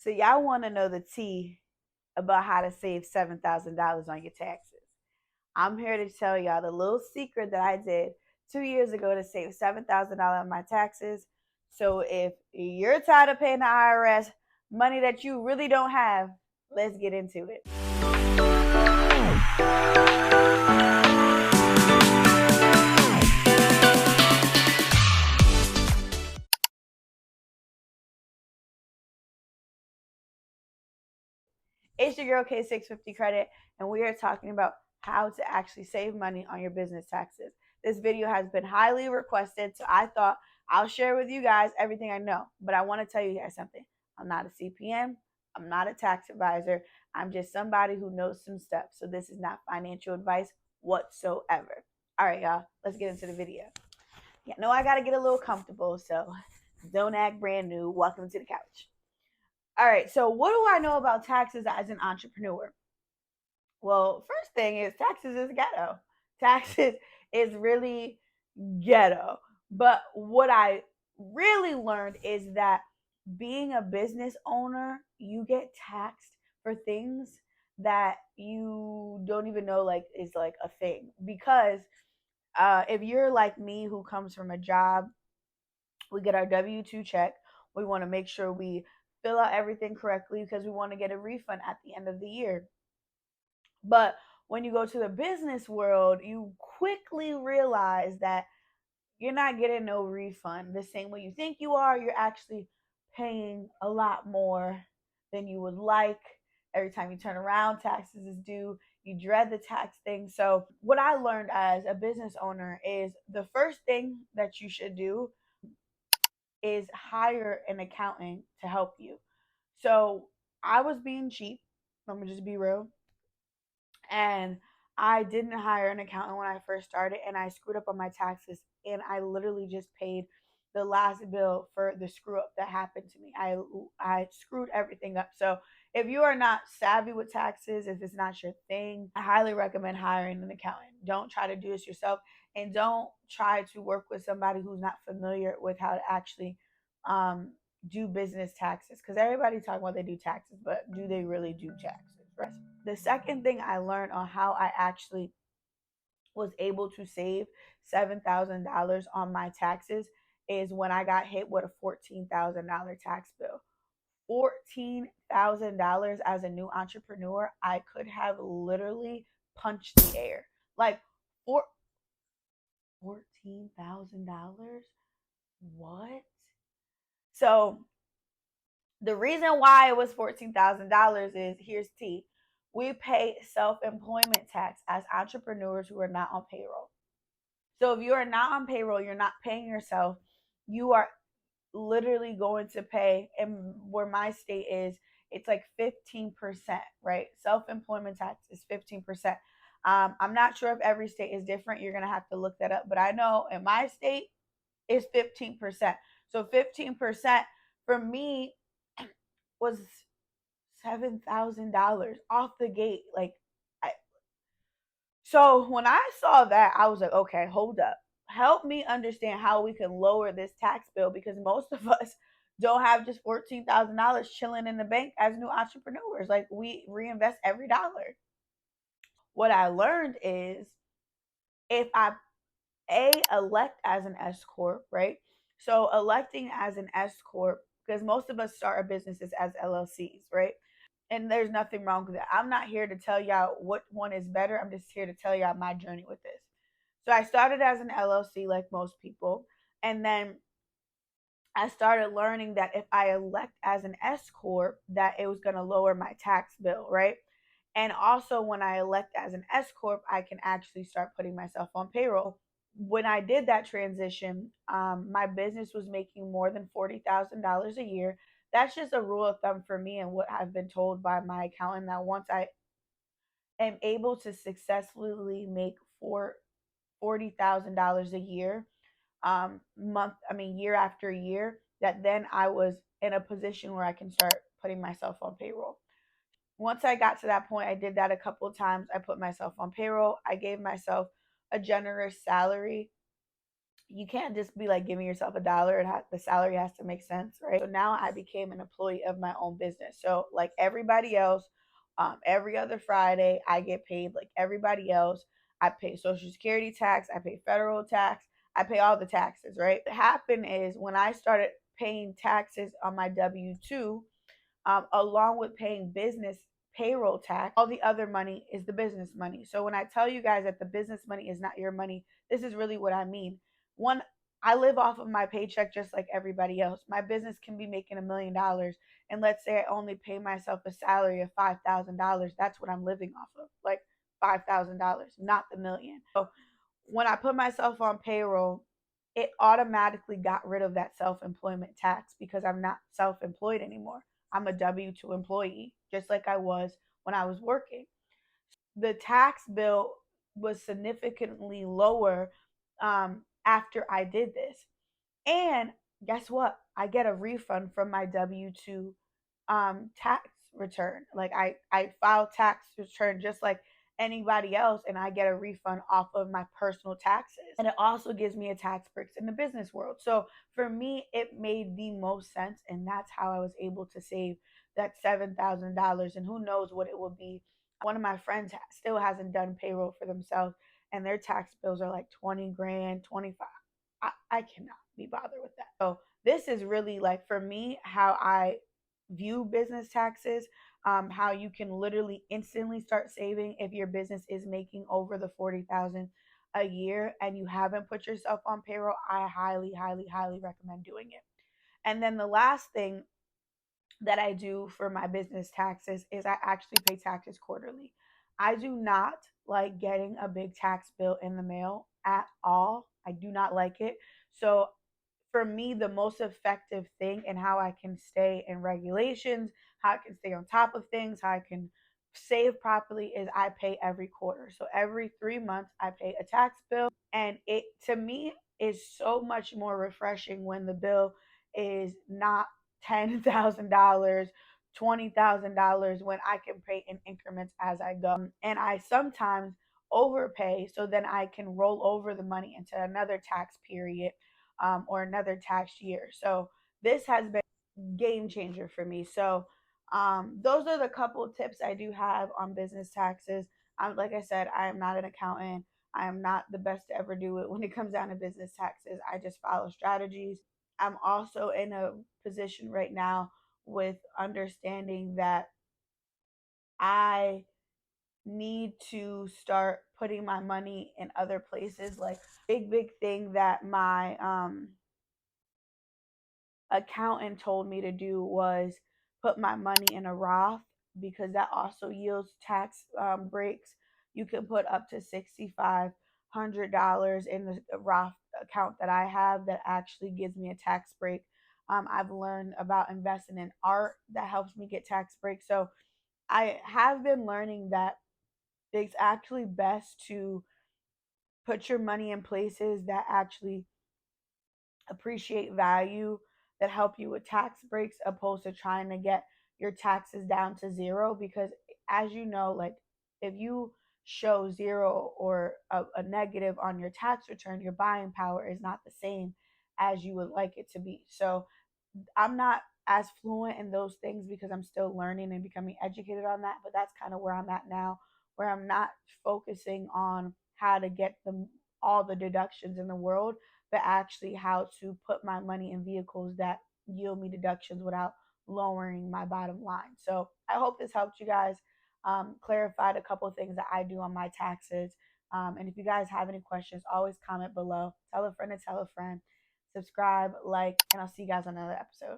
So y'all want to know the tea about how to save $7,000 on your taxes. I'm here to tell y'all the little secret that I did 2 years ago to save $7,000 on my taxes. So if you're tired of paying the IRS money that you really don't have, let's get into it. It's your girl K650 Credit, and we are talking about how to actually save money on your business taxes. This video has been highly requested, so I thought I'll share with you guys everything I know. But I want to tell you guys something. I'm not a CPM. I'm not a tax advisor. I'm just somebody who knows some stuff. So this is not financial advice whatsoever. All right, y'all, let's get into the video. Yeah, no, I got to get a little comfortable, so don't act brand new. Welcome to the couch. All right, so what do I know about taxes as an entrepreneur? Well, first thing is taxes is ghetto. Taxes is really ghetto. But what I really learned is that being a business owner, you get taxed for things that you don't even know like is like a thing. Because if you're like me who comes from a job, we get our W-2 check. We want to make sure we fill out everything correctly because we want to get a refund at the end of the year. But when you go to the business world, you quickly realize that you're not getting no refund the same way you think you are. You're actually paying a lot more than you would like. Every time you turn around, taxes is due. You dread the tax thing. So, what I learned as a business owner is the first thing that you should do is hire an accountant to help you. So, I was being cheap. Let me just be real. And I didn't hire an accountant when I first started, and I screwed up on my taxes, and I literally just paid the last bill for the screw up that happened to me. I screwed everything up. So if you are not savvy with taxes, if it's not your thing, I highly recommend hiring an accountant. Don't try to do this yourself, and don't try to work with somebody who's not familiar with how to actually do business taxes, because everybody talking about they do taxes, but do they really do taxes, right? The second thing I learned on how I actually was able to save $7,000 on my taxes is when I got hit with a $14,000 tax bill. $14,000 as a new entrepreneur, I could have literally punched the air. Like $14,000? What? So the reason why it was $14,000 is here's T. We pay self-employment tax as entrepreneurs who are not on payroll. So if you are not on payroll, you're not paying yourself, you are literally going to pay, and where my state is, it's like 15%, right? Self-employment tax is 15%. I'm not sure if every state is different. You're going to have to look that up. But I know in my state, it's 15%. So 15% for me was $7,000 off the gate. So when I saw that, I was like, okay, hold up. Help me understand how we can lower this tax bill, because most of us don't have just $14,000 chilling in the bank as new entrepreneurs. Like, we reinvest every dollar. What I learned is if I elect as an S Corp, right? So electing as an S Corp, because most of us start our businesses as LLCs, right? And there's nothing wrong with that. I'm not here to tell y'all what one is better. I'm just here to tell y'all my journey with this. So I started as an LLC like most people. And then I started learning that if I elect as an S Corp, that it was going to lower my tax bill, right? And also when I elect as an S Corp, I can actually start putting myself on payroll. When I did that transition, my business was making more than $40,000 a year. That's just a rule of thumb for me, and what I've been told by my accountant, that once I am able to successfully make $40,000 a year, year after year, that then I was in a position where I can start putting myself on payroll. Once I got to that point, I did that a couple of times. I put myself on payroll. I gave myself a generous salary you can't just be like giving yourself a dollar. The salary has to make sense, right? So now I became an employee of my own business. So like everybody else, every other Friday I get paid like everybody else. I pay Social Security tax, I pay federal tax, I pay all the taxes, right? What happened is when I started paying taxes on my W-2, along with paying business payroll tax, all the other money is the business money. So when I tell you guys that the business money is not your money, this is really what I mean. One, I live off of my paycheck just like everybody else. My business can be making $1,000,000, and let's say I only pay myself a salary of $5,000. That's what I'm living off of, like $5,000, not the million. So when I put myself on payroll, it automatically got rid of that self employment tax because I'm not self employed anymore. I'm a W-2 employee, just like I was when I was working. The tax bill was significantly lower after I did this. And guess what? I get a refund from my W-2 tax return. Like I file tax return just like anybody else, and I get a refund off of my personal taxes. And it also gives me a tax breaks in the business world. So for me, it made the most sense, and that's how I was able to save that $7,000. And who knows what it will be. One of my friends still hasn't done payroll for themselves, and their tax bills are like 20 grand, 25. I cannot be bothered with that. So this is really like for me how I view business taxes, how you can literally instantly start saving if your business is making over the 40,000 a year and you haven't put yourself on payroll. I highly, highly, highly recommend doing it. And then the last thing that I do for my business taxes is I actually pay taxes quarterly. I do not like getting a big tax bill in the mail at all. I do not like it. So for me, the most effective thing and how I can stay in regulations, how I can stay on top of things, how I can save properly is I pay every quarter. So every 3 months, I pay a tax bill. And it, to me, is so much more refreshing when the bill is not $10,000, $20,000, when I can pay in increments as I go. And I sometimes overpay so then I can roll over the money into another tax period, or another tax year. So this has been a game changer for me. So those are the couple of tips I do have on business taxes. Like I said, I am not an accountant. I am not the best to ever do it when it comes down to business taxes. I just follow strategies. I'm also in a position right now with understanding that I need to start putting my money in other places. Like big thing that my accountant told me to do was put my money in a Roth, because that also yields tax breaks. You can put up to $6,500 in the Roth account that I have that actually gives me a tax break. I've learned about investing in art that helps me get tax breaks. So I have been learning that it's actually best to put your money in places that actually appreciate value, that help you with tax breaks, opposed to trying to get your taxes down to zero. Because as you know, like if you show zero or a negative on your tax return, your buying power is not the same as you would like it to be. So I'm not as fluent in those things because I'm still learning and becoming educated on that. But that's kind of where I'm at now, where I'm not focusing on how to get all the deductions in the world, but actually how to put my money in vehicles that yield me deductions without lowering my bottom line. So I hope this helped you guys, clarified a couple of things that I do on my taxes. And if you guys have any questions, always comment below. Tell a friend to tell a friend. Subscribe, like, and I'll see you guys on another episode.